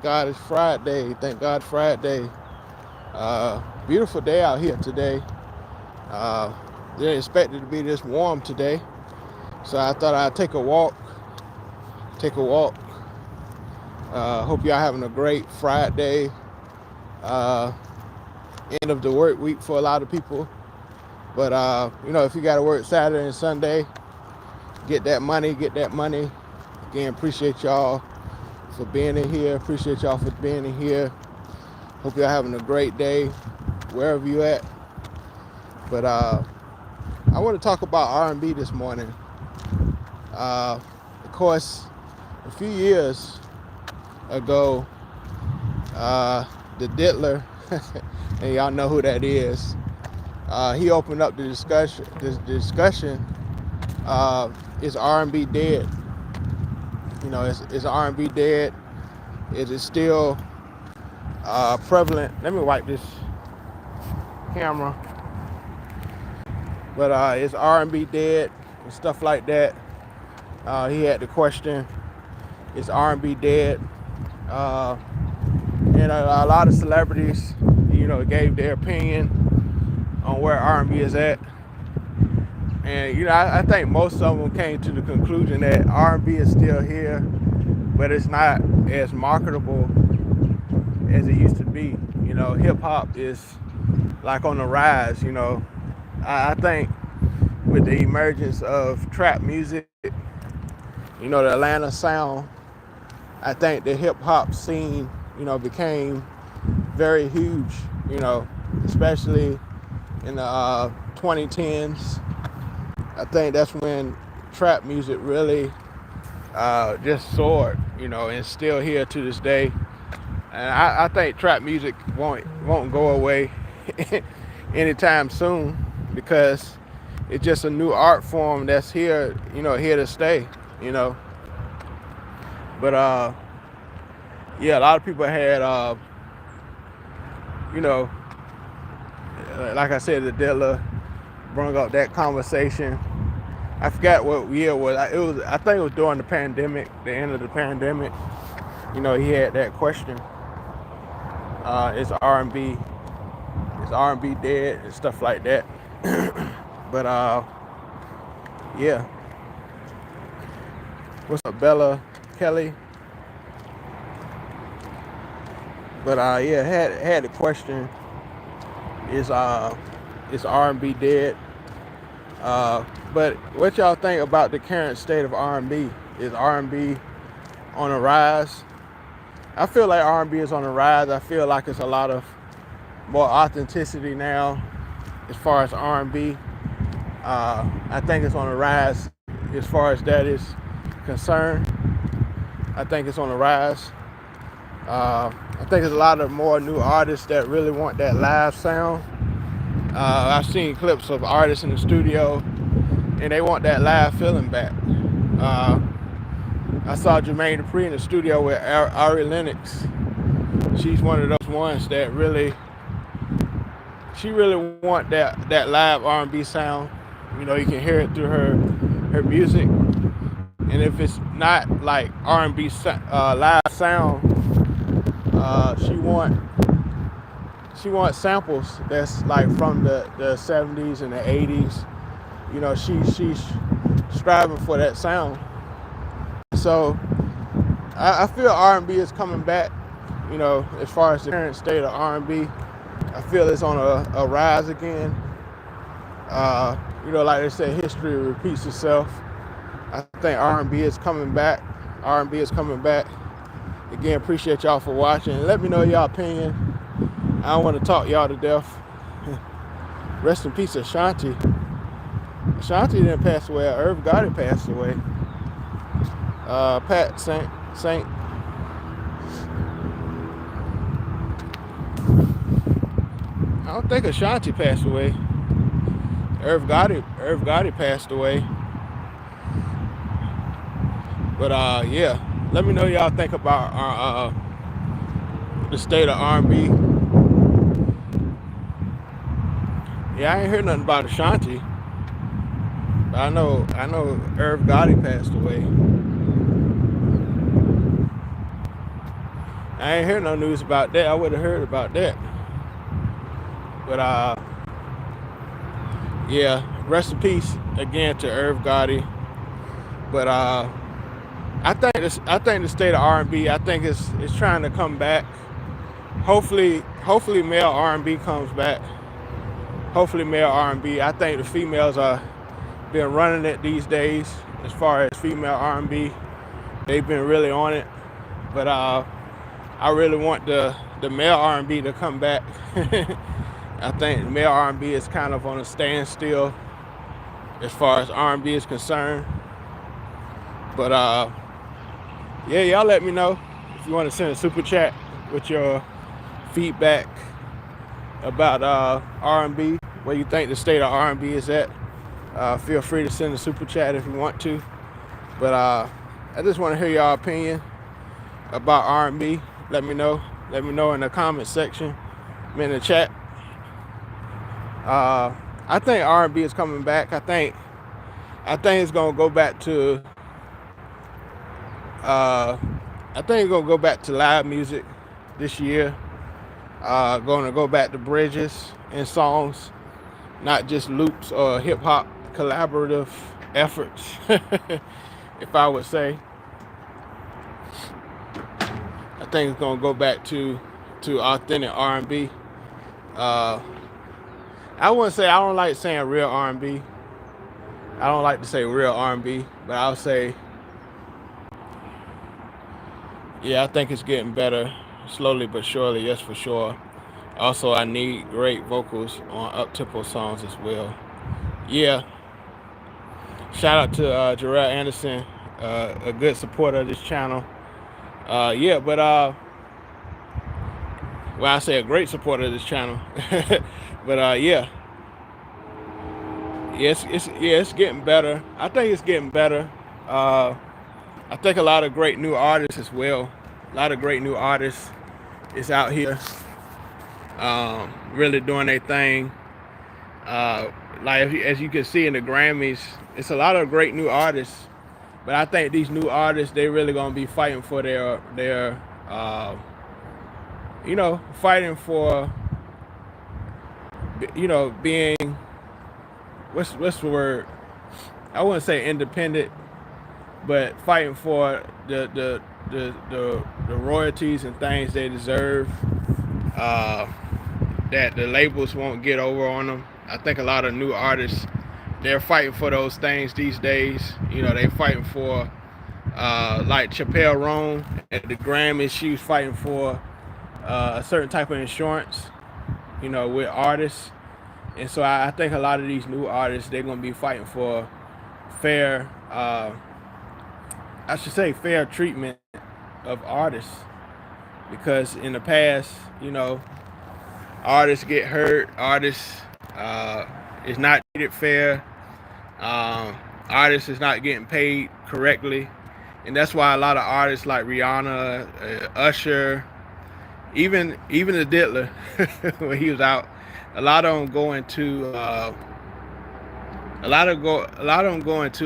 God it's Friday. Thank God Friday. Beautiful day out here today. Uh, didn't expect it to be this warm today, so I thought I'd take a walk. Take a walk. Hope y'all having a great Friday. Uh, End of the work week for a lot of people. But if you got to work Saturday and Sunday, get that money. Get that money. Again, appreciate y'all for being in here. Appreciate y'all for being in here. Hope y'all having a great day wherever you at. But I want to talk about R&B this morning. Of course, a few years ago, the Diddler, and y'all know who that is. He opened up the discussion. This discussion is R&B dead? Is R&B dead? Is it still prevalent? Let me wipe this camera. But is R&B dead and stuff like that? He had the question: is R&B dead? And a lot of celebrities, gave their opinion on where R&B is at. And I think most of them came to the conclusion that R&B is still here, but it's not as marketable as it used to be. Hip hop is like on the rise. I think with the emergence of trap music, the Atlanta sound, I think the hip hop scene, became very huge, especially in the 2010s. I think that's when trap music really just soared, and still here to this day. And I think trap music won't go away anytime soon, because it's just a new art form that's here, here to stay, you know. But yeah, a lot of people had, you know, like I said, the Dilla brought up that conversation. I forgot what year it was. I think it was during the pandemic, the end of the pandemic. He had that question: is R&B dead and stuff like that? But yeah. What's up, Bella Kelly? But yeah, had the question: is R&B dead? But what y'all think about the current state of R&B? Is R&B on a rise? I feel like R&B is on a rise. I feel like it's a lot of more authenticity now as far as R&B. I think it's on a rise as far as that is concerned. I think it's on a rise. I think there's a lot of more new artists that really want that live sound. I've seen clips of artists in the studio, and they want that live feeling back. I saw Jermaine Dupri in the studio with Ari Lennox. She's one of those ones that she really want that live R&B sound. You can hear it through her music, and if it's not like R&B live sound, she wants samples that's like from the 70s and the 80s. She's striving for that sound. So I feel R&B is coming back. As far as the current state of R&B, I feel it's on a rise again. Like they say, history repeats itself. I think R&B is coming back. R&B is coming back. Again, appreciate y'all for watching. Let me know y'all opinion. I don't want to talk y'all to death. Rest in peace, Ashanti. Ashanti didn't pass away. Irv Gotti passed away. Pat Saint. I don't think Ashanti passed away. Irv Gotti passed away. But yeah, let me know y'all think about the state of R&B. Yeah, I ain't heard nothing about Ashanti. But I know Irv Gotti passed away. I ain't heard no news about that. I would have heard about that. But yeah, rest in peace again to Irv Gotti. But I think the state of R&B, I think it's trying to come back. Hopefully male R&B comes back. Hopefully male R&B. I think the females are been running it these days as far as female R&B. They've been really on it. But I really want the male R&B to come back. I think male R&B is kind of on a standstill as far as R&B is concerned. But yeah, y'all let me know if you want to send a super chat with your feedback about R&B, where you think the state of R&B is at. Feel free to send a super chat if you want to. But I just want to hear y'all opinion about R&B. Let me know in the comment section, in the chat. I think R&B is coming back. I think it's gonna go back to live music this year. Gonna go back to bridges and songs, not just loops or hip hop collaborative efforts. If I would say, I think it's gonna go back to authentic R&B. I wouldn't say, I don't like saying real R&B. I don't like to say real R&B, but I'll say, yeah, I think it's getting better, slowly but surely, yes, for sure. Also, I need great vocals on up-tempo songs as well. Yeah. Shout out to Jarrell Anderson, a good supporter of this channel. Yeah, but well, I say a great supporter of this channel. But yeah, it's getting better. I think it's getting better. I think a lot of great new artists as well. A lot of great new artists is out here, really doing their thing. Like as you can see in the Grammys, it's a lot of great new artists. But I think these new artists, they really gonna be fighting for their fighting for, being, what's the word? I wouldn't say independent, but fighting for the royalties and things they deserve, that the labels won't get over on them. I think a lot of new artists, they're fighting for those things these days. They're fighting for, like Chappelle Roan at the Grammys, she was fighting for a certain type of insurance, with artists. And so I think a lot of these new artists, they're going to be fighting for fair, fair treatment of artists. Because in the past, artists get hurt, artists is not treated fair, artists is not getting paid correctly. And that's why a lot of artists like Rihanna, Usher, even the Diddler, when he was out, a lot of them go into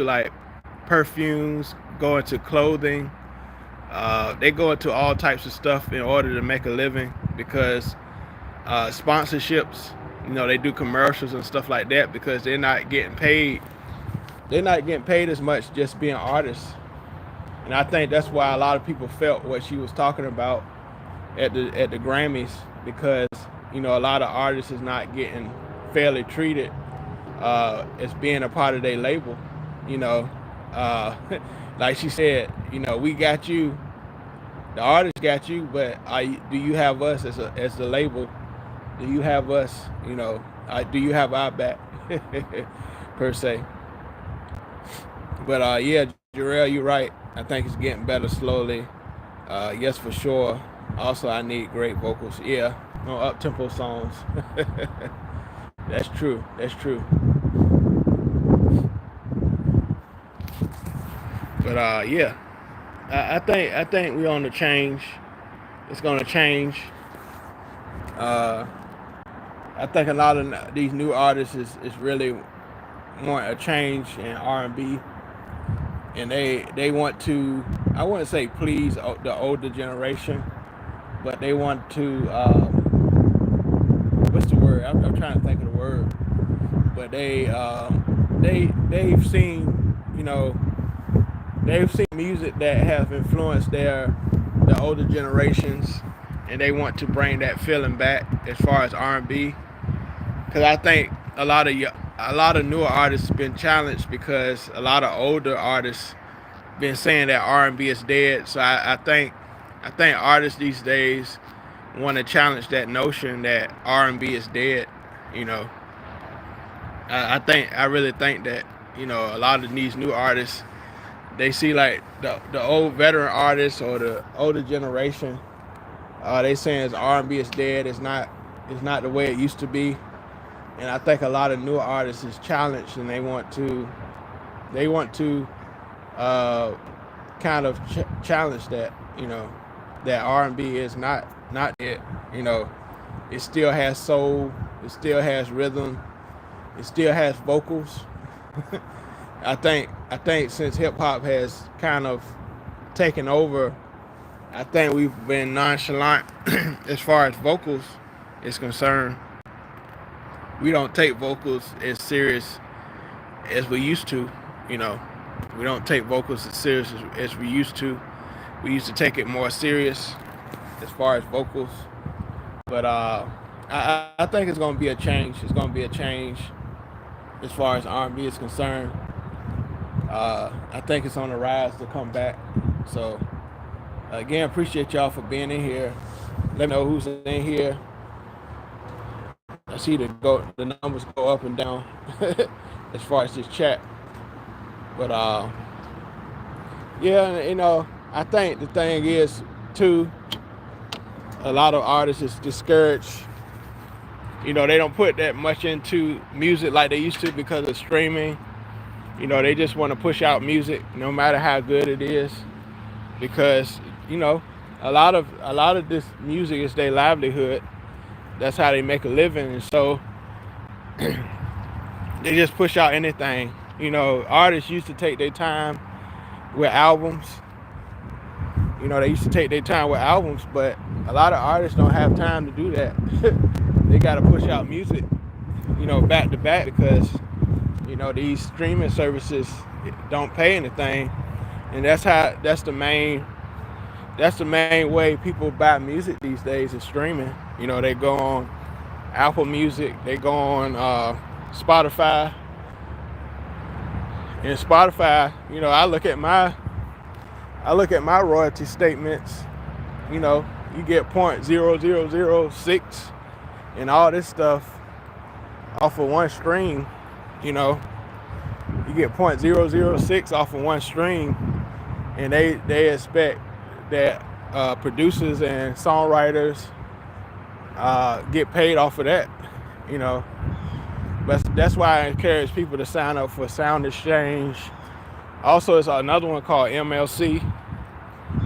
like perfumes, go into clothing. They go into all types of stuff in order to make a living, because sponsorships, they do commercials and stuff like that, because they're not getting paid. They're not getting paid as much just being artists. And I think that's why a lot of people felt what she was talking about at the Grammys, because a lot of artists is not getting fairly treated as being a part of their label. Like she said, we got you, the artist got you, but do you have us as the label? Do you have us? Do you have our back? Per se. But yeah, Jarrell, you're right. I think it's getting better slowly. Yes, for sure. Also, I need great vocals. Yeah, no up-tempo songs. That's true. But yeah, I think we're on the change. It's gonna change. I think a lot of these new artists is really want a change in R&B, and they want to, I wouldn't say please the older generation, but they want to what's the word? I'm trying to think of the word, but they've seen, they've seen music that have influenced the older generations, and they want to bring that feeling back as far as R&B. Because I think a lot of newer artists have been challenged because a lot of older artists been saying that R&B is dead. So I think artists these days want to challenge that notion that R&B is dead. You know, I really think that a lot of these new artists, they see like the old veteran artists or the older generation, they saying R&B is dead. It's not the way it used to be. And I think a lot of newer artists is challenged, and they want to uh, kind of challenge that, that R&B is not it. You know, it still has soul, it still has rhythm, it still has vocals. I think since hip hop has kind of taken over, I think we've been nonchalant as far as vocals is concerned. We don't take vocals as serious as we used to. You know, we don't take vocals as serious as we used to. We used to take it more serious as far as vocals. But I think it's going to be a change. It's going to be a change as far as R&B is concerned. I think it's on the rise to come back. So again, appreciate y'all for being in here. Let me know who's in here. I see the numbers go up and down as far as this chat. But yeah, I think the thing is too, a lot of artists is discouraged. They don't put that much into music like they used to because of streaming. They just want to push out music no matter how good it is, because a lot of this music is their livelihood. That's how they make a living, and so they just push out anything. Artists used to take their time with albums. They used to take their time with albums, but a lot of artists don't have time to do that. They got to push out music, back to back, because these streaming services don't pay anything, and that's the main way people buy music these days is streaming. They go on Apple Music, they go on Spotify. And Spotify, I look at my royalty statements. You get 0.0006 and all this stuff off of one stream. You get 0.006 off of one stream, and they expect that producers and songwriters get paid off of that. But that's why I encourage people to sign up for Sound Exchange. Also, it's another one called MLC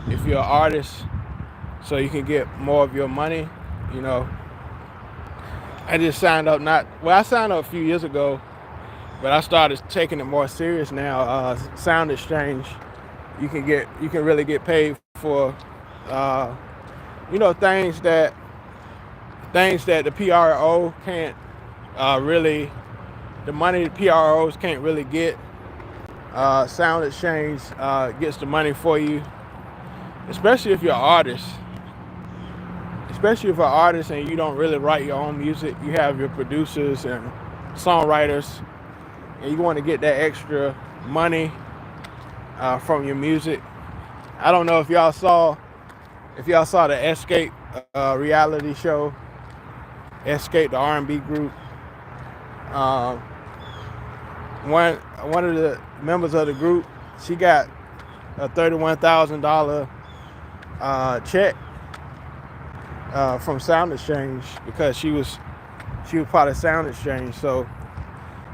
if you're an artist, so you can get more of your money. I just signed up I signed up a few years ago, but I started taking it more serious now. Sound Exchange, you can really get paid for things that the PRO can't really, the money the PROs can't really get. Sound Exchange gets the money for you, especially if you're an artist. Especially if you're an artist and you don't really write your own music, you have your producers and songwriters, and you want to get that extra money from your music. I don't know if y'all saw the Escape reality show, Escape, the R&B group. One of the members of the group, she got a $31,000 check from Sound Exchange because she was part of Sound Exchange. So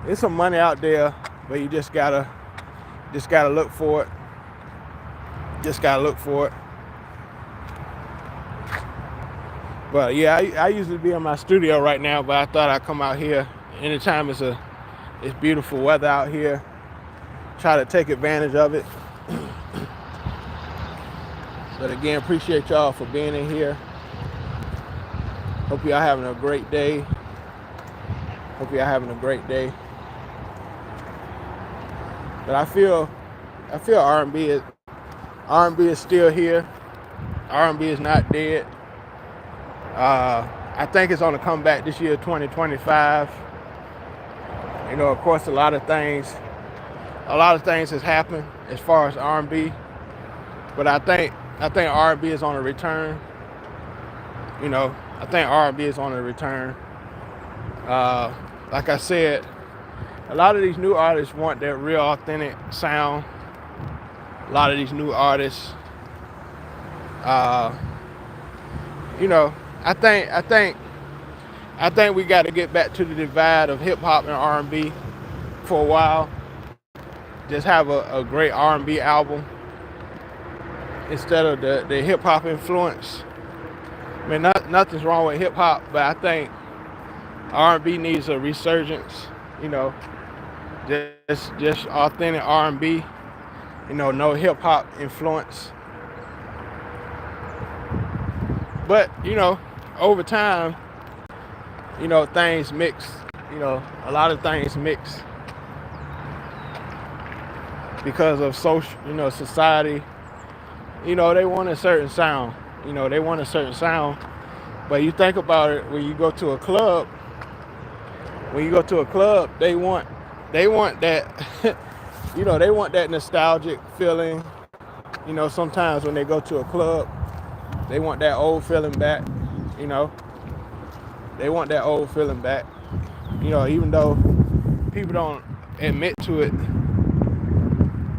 there's some money out there, but you just gotta look for it. Just gotta look for it. But yeah, I usually be in my studio right now, but I thought I'd come out here anytime it's beautiful weather out here. Try to take advantage of it. But again, appreciate y'all for being in here. Hope y'all having a great day. Hope y'all having a great day. But I feel R&B is still here. R&B is not dead. I think it's on the comeback this year, 2025. You know, of course, a lot of things has happened as far as R&B, but I think R&B is on a return. You know, I think R&B is on a return. Like I said, a lot of these new artists want that real authentic sound. A lot of these new artists, you know, I think we got to get back to the divide of hip hop and R&B for a while. Just have a great R&B album instead of the hip hop influence. I mean, nothing's wrong with hip hop, but I think R&B needs a resurgence. You know, just authentic R&B. You know, no hip hop influence. But you know, over time, you know, things mix. You know, a lot of things mix because of social, you know, society. You know, they want a certain sound. You know, they want a certain sound. But you think about it, when you go to a club, they want that, you know, they want that nostalgic feeling. You know, sometimes when they go to a club, they want that old feeling back. You know, they want that old feeling back. You know, even though people don't admit to it,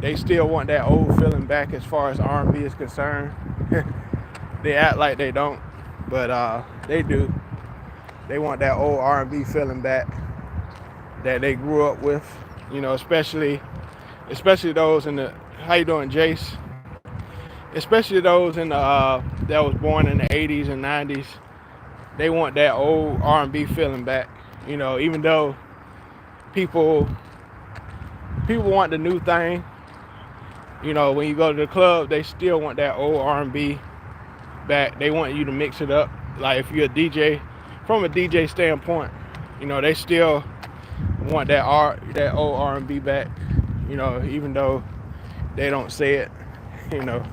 they still want that old feeling back as far as R&B is concerned. They act like they don't, but they do. They want that old R&B feeling back that they grew up with. You know, especially those in the, how you doing, Jace? Especially those in the that was born in the 80s and 90s. They want that old R&B feeling back. You know, even though people want the new thing. You know, when you go to the club, they still want that old R&B back. They want you to mix it up. Like if you're a DJ, from a DJ standpoint, you know, they still want that old R&B back. You know, even though they don't say it. You know.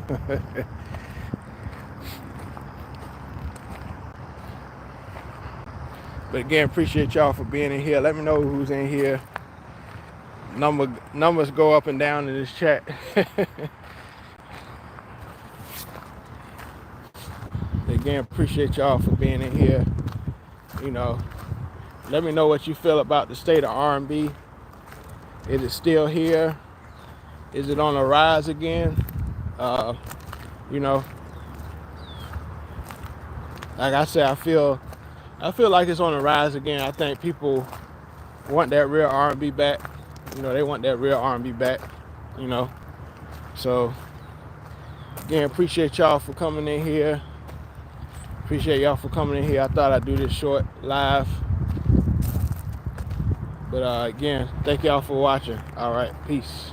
But again, appreciate y'all for being in here. Let me know who's in here. Numbers go up and down in this chat. Again, appreciate y'all for being in here. You know, let me know what you feel about the state of R&B. Is it still here? Is it on the rise again? You know, like I said, I feel like it's on the rise again. I think people want that real R&B back. You know, they want that real R&B back. You know, so again, appreciate y'all for coming in here. Appreciate y'all for coming in here. I thought I'd do this short live. But again, thank y'all for watching. All right, peace.